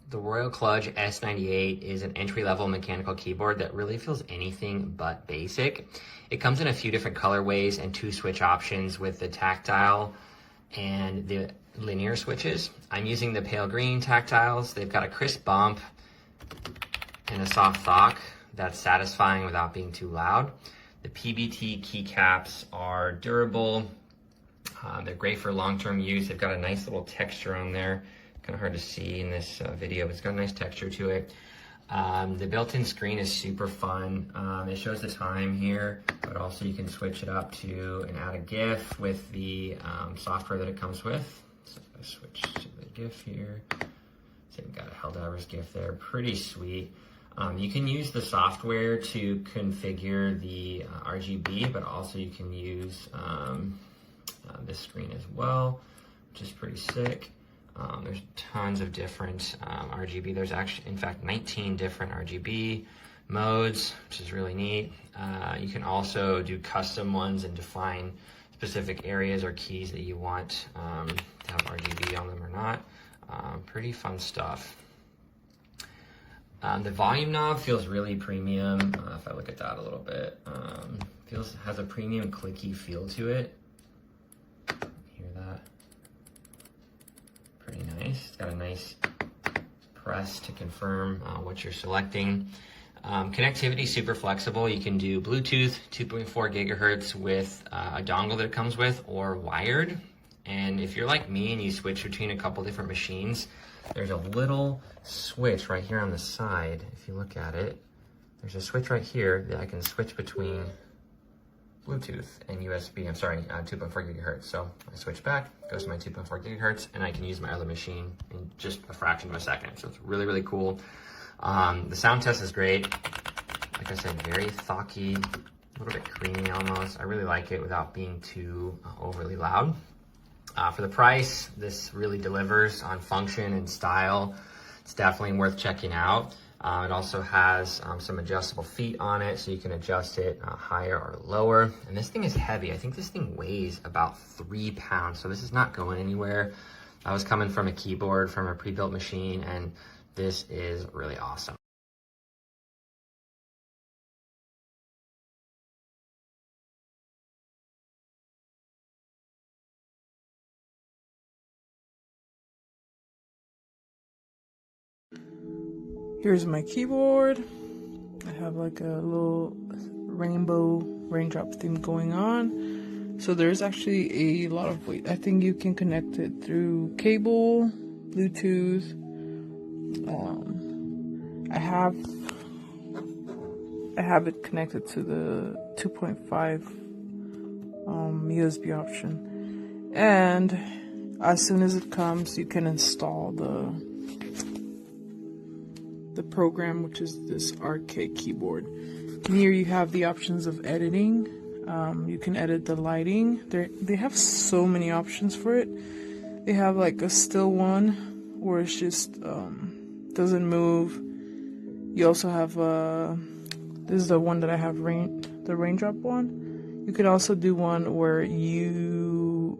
The KLUDGE S98 is an entry-level mechanical keyboard that really feels anything but basic. It comes in a few different colorways and 2 switch options with the tactile and the linear switches. I'm using the pale green tactiles. They've got a crisp bump and a soft thock that's satisfying without being too loud. The PBT keycaps are durable. They're great for long-term use. They've got a nice little texture on there. Kind of hard to see in this video, but it's got a nice texture to it. The built-in screen is super fun. It shows the time here, but also you can switch it up to and add a GIF with the software that it comes with. So if I switch to the GIF here, so we've got a Helldivers GIF there, pretty sweet. You can use the software to configure the RGB, but also you can use this screen as well, which is pretty sick. There's tons of different RGB. There's actually, in fact, 19 different RGB modes, which is really neat. You can also do custom ones and define specific areas or keys that you want to have RGB on them or not. Pretty fun stuff. The volume knob feels really premium. If I look at that a little bit, has a premium clicky feel to it. Hear that? Pretty nice. It's got a nice press to confirm what you're selecting. Connectivity super flexible. You can do Bluetooth 2.4 gigahertz with a dongle that it comes with, or wired. And if you're like me and you switch between a couple different machines, there's a little switch right here on the side. If you look at it, there's a switch right here that I can switch between Bluetooth and USB, 2.4 gigahertz. So I switch back, goes to my 2.4 gigahertz, and I can use my other machine in just a fraction of a second. So it's really, really cool. The sound test is great. Like I said, very thocky, a little bit creamy almost. I really like it without being too overly loud. For the price, this really delivers on function and style. It's definitely worth checking out. It also has some adjustable feet on it, so you can adjust it higher or lower. And this thing is heavy. I think this thing weighs about 3 pounds, so this is not going anywhere. I was coming from a keyboard from a pre-built machine, and this is really awesome. Here's my keyboard. I have like a little rainbow raindrop theme going on. So there's actually a lot of weight. I think you can connect it through cable, Bluetooth. I have it connected to the 2.5 USB option. And as soon as it comes, you can install the program, which is this arcade keyboard. And here you have the options of editing. You can edit the lighting. They have so many options for it. They have like a still one where it's just doesn't move. You also have this is the one that I have, the raindrop one. You can also do one where you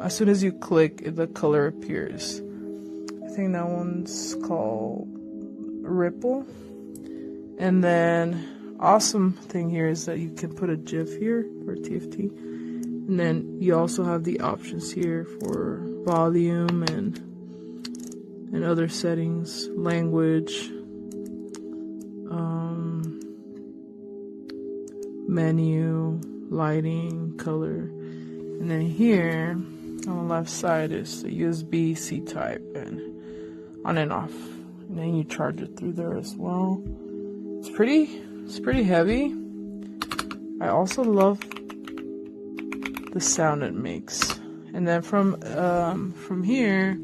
as soon as you click, the color appears. I think that one's called Ripple. And then awesome thing here is that you can put a GIF here or TFT, and then you also have the options here for volume and other settings, language, menu, lighting, color. And then here on the left side is the USB-C type and on and off. And then you charge it through there as well. It's pretty heavy. I also love the sound it makes. And then from here,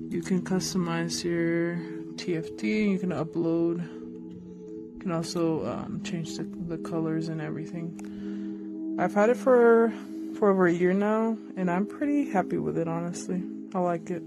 you can customize your TFT. You can upload. You can also change the colors and everything. I've had it for over a year now, and I'm pretty happy with it, honestly. I like it.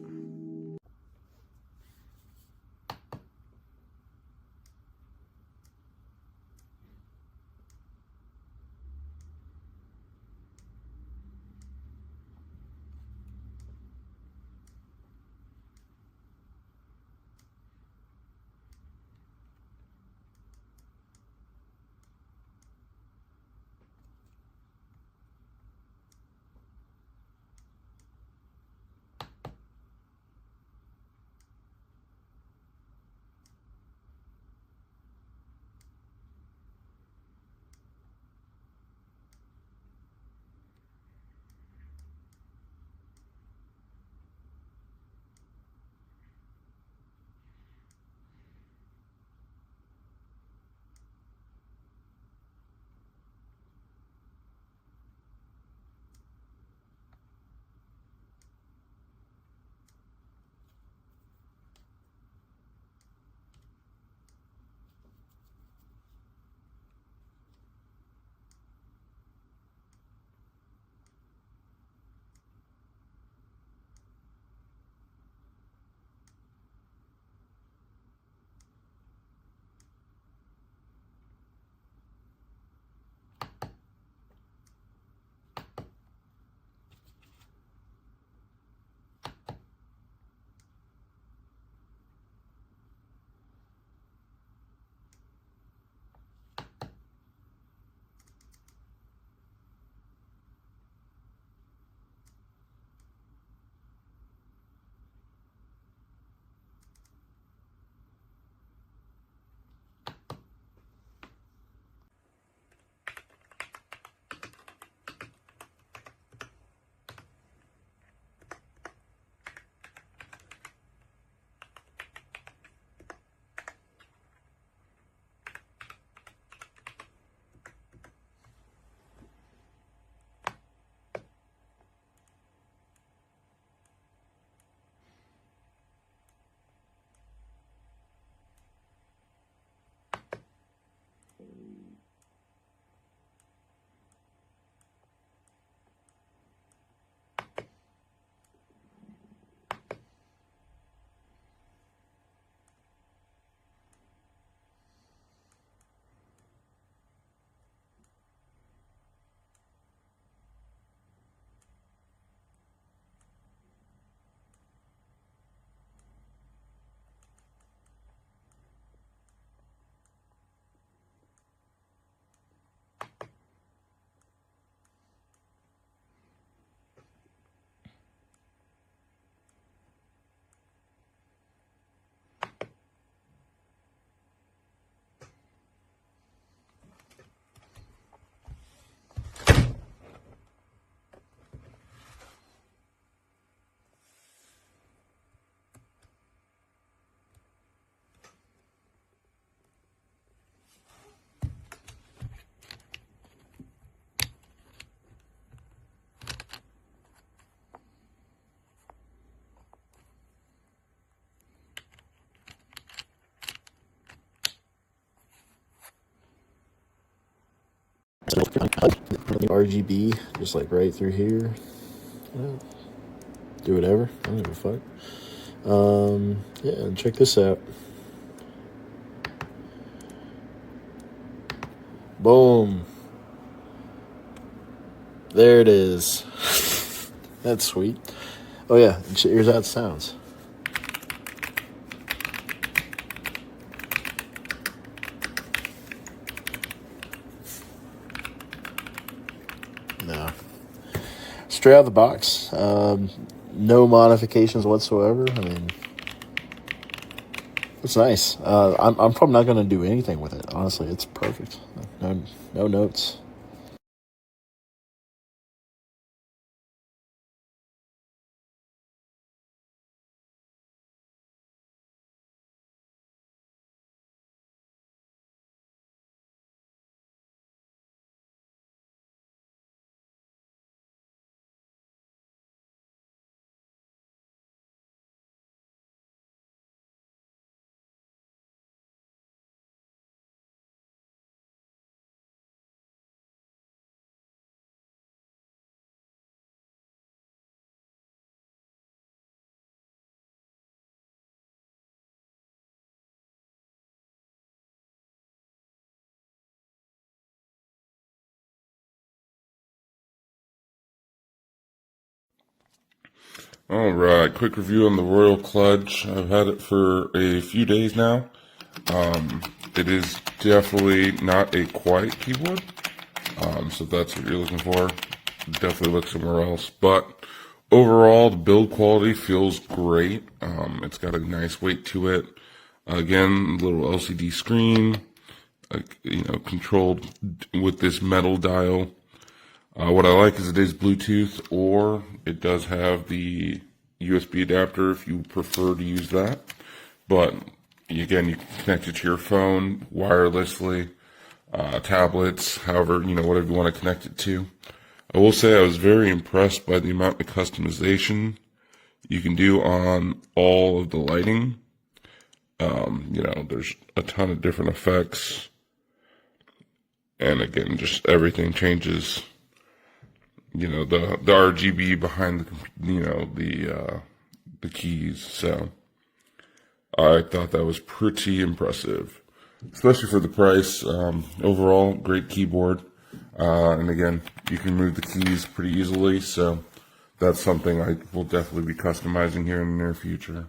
RGB, just like right through here. Yeah. Do whatever. I don't give a fuck. Yeah, and check this out. Boom. There it is. That's sweet. Oh yeah, here's how it sounds. No. Straight out of the box. No modifications whatsoever. I mean, it's nice. I'm probably not going to do anything with it. Honestly, it's perfect. No notes. All right, quick review on the Royal Kludge. I've had it for a few days now. It is definitely not a quiet keyboard, so if that's what you're looking for, definitely look somewhere else. But overall, the build quality feels great. It's got a nice weight to it. Again, little LCD screen, controlled with this metal dial. What I like is it is Bluetooth, or it does have the USB adapter if you prefer to use that. But again, you can connect it to your phone wirelessly, tablets, however, whatever you want to connect it to. I will say I was very impressed by the amount of customization you can do on all of the lighting. There's a ton of different effects. And again, just everything changes. The RGB behind the keys. So I thought that was pretty impressive, especially for the price. Overall, great keyboard. And again, you can move the keys pretty easily. So that's something I will definitely be customizing here in the near future.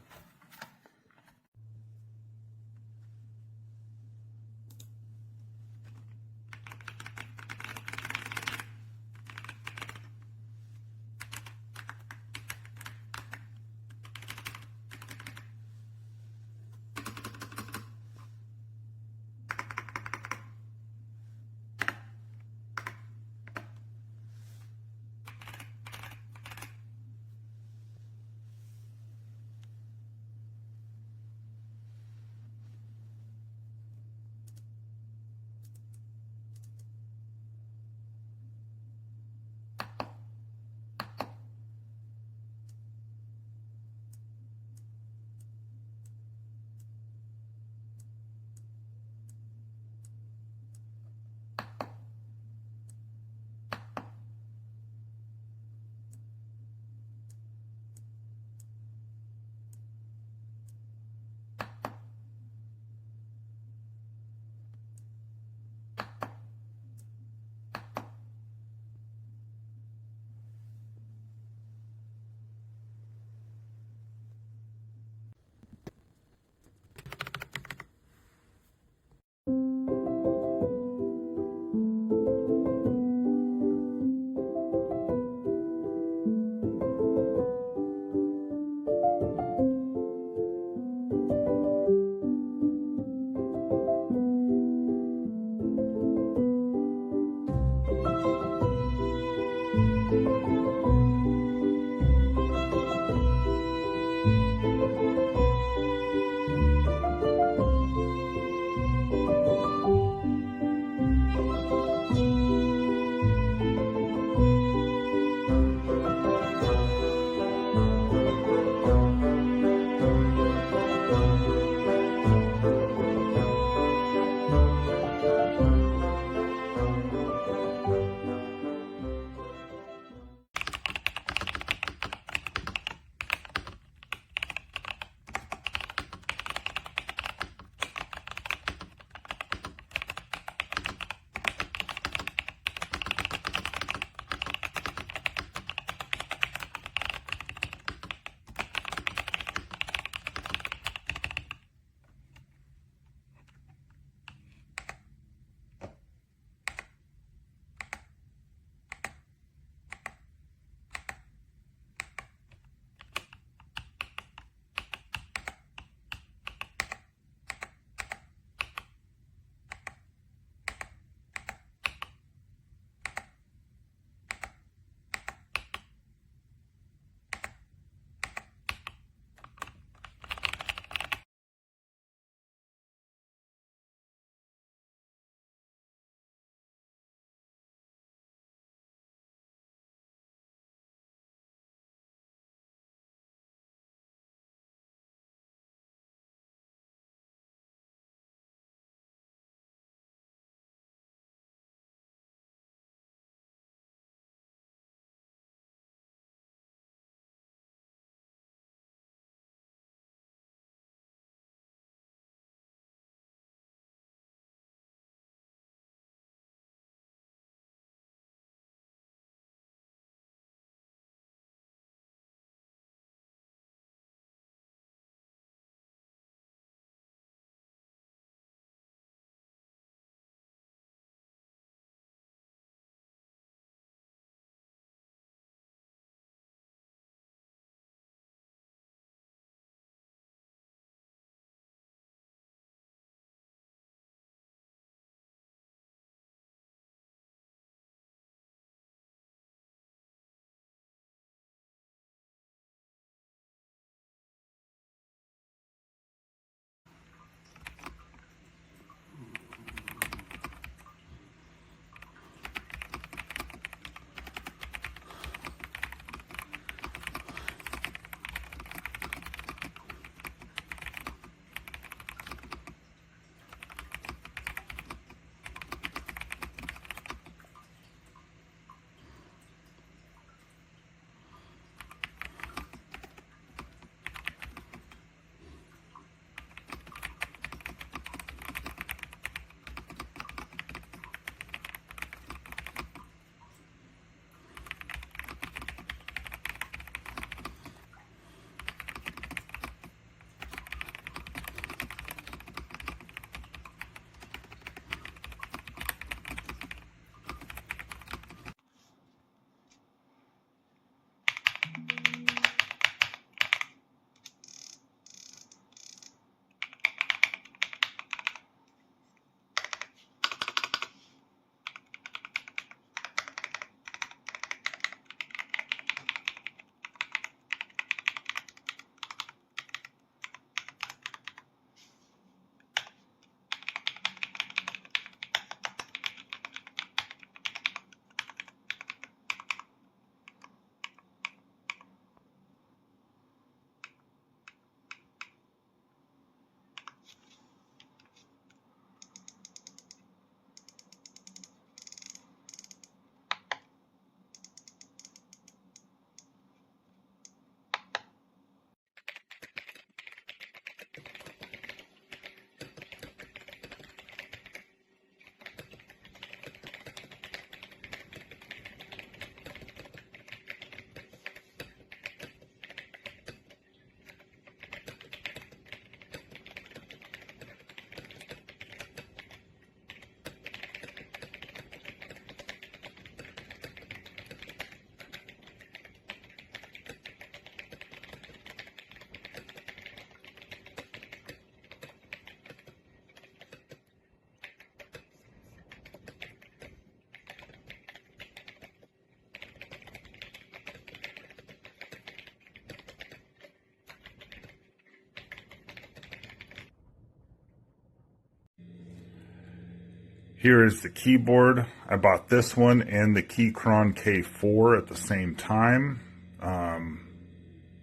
Here is the keyboard. I bought this one and the Keychron K4 at the same time.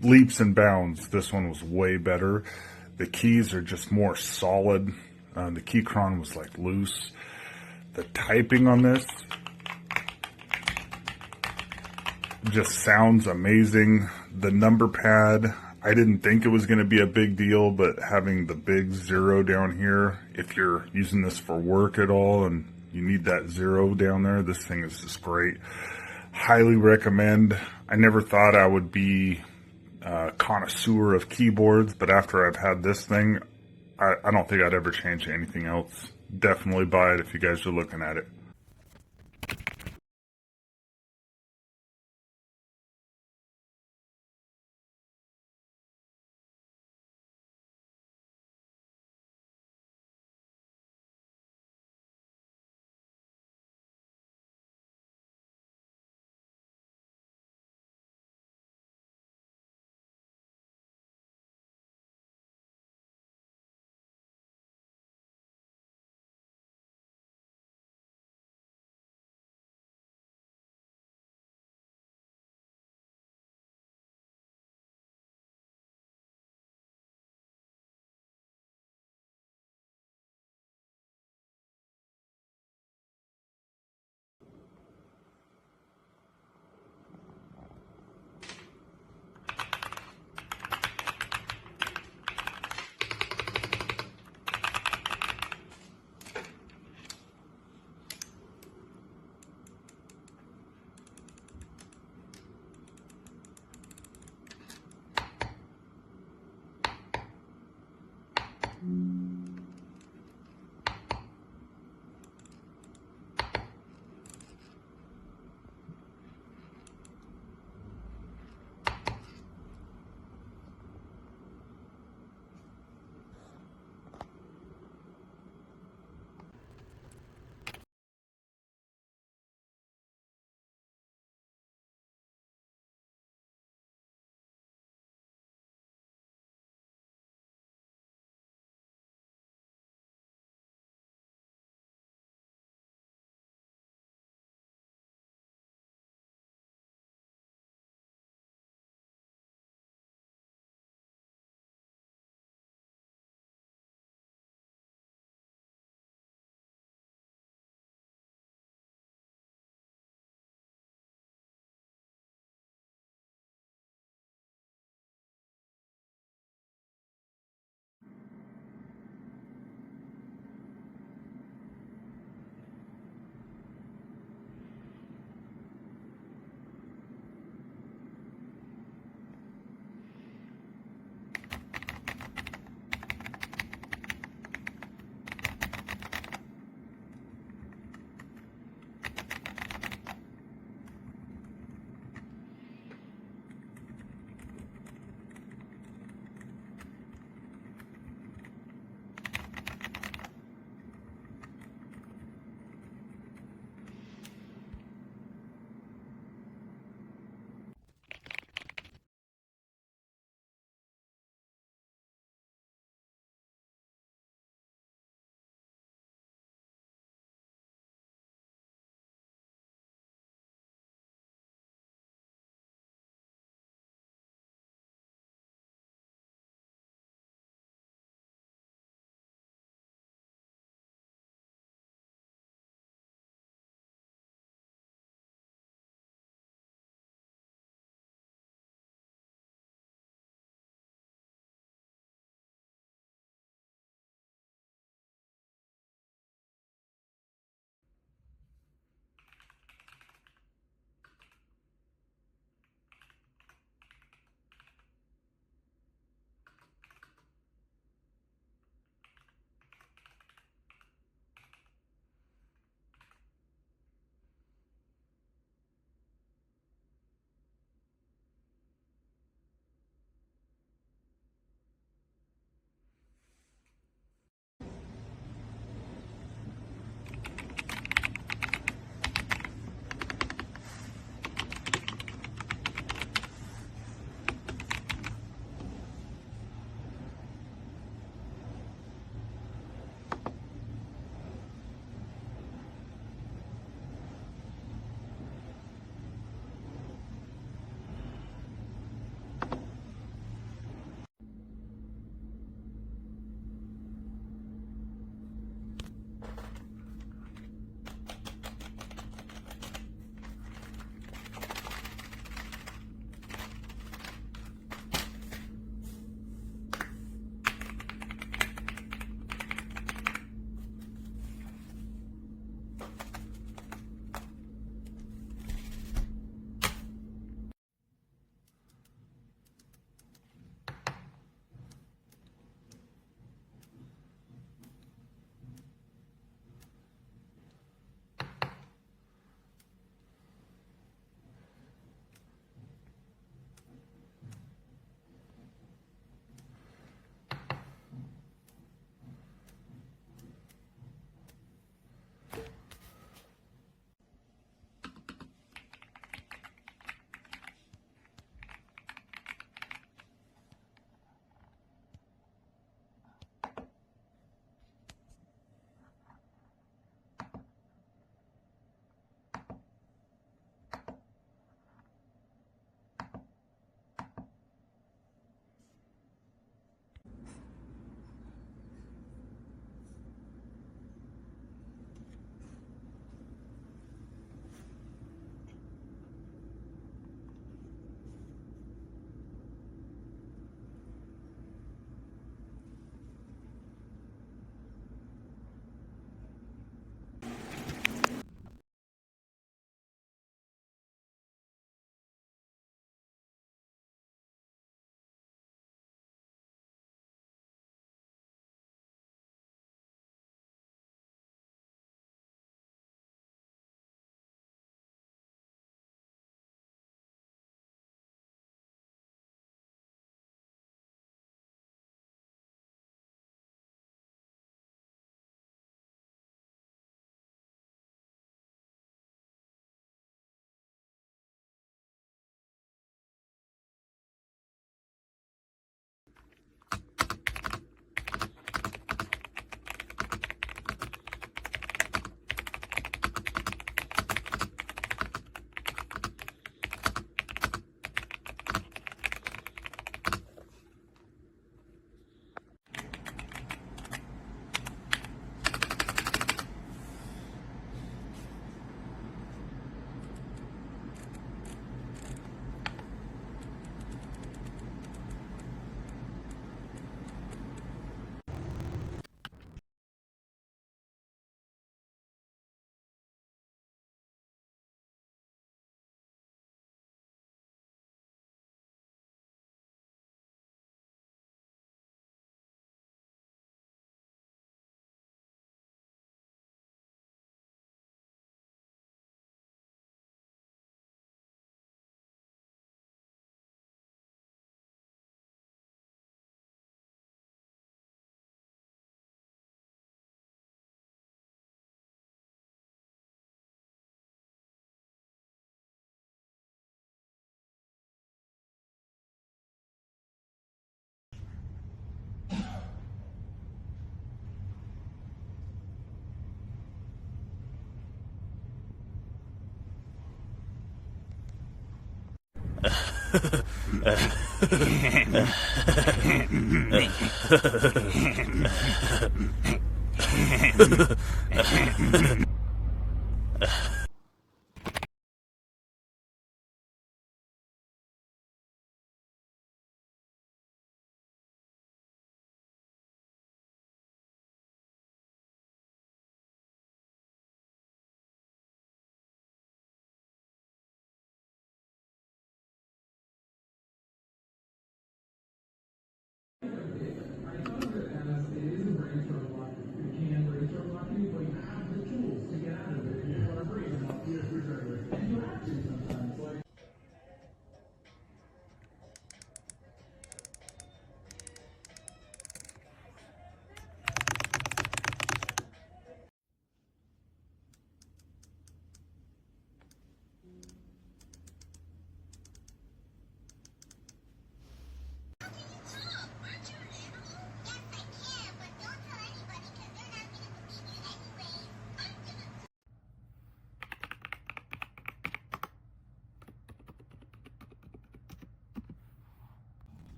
Leaps and bounds, this one was way better. The keys are just more solid. The Keychron was like loose. The typing on this just sounds amazing. The number pad, I didn't think it was going to be a big deal, but having the big 0 down here, if you're using this for work at all and you need that 0 down there, this thing is just great. Highly recommend. I never thought I would be a connoisseur of keyboards, but after I've had this thing, I don't think I'd ever change anything else. Definitely buy it if you guys are looking at it.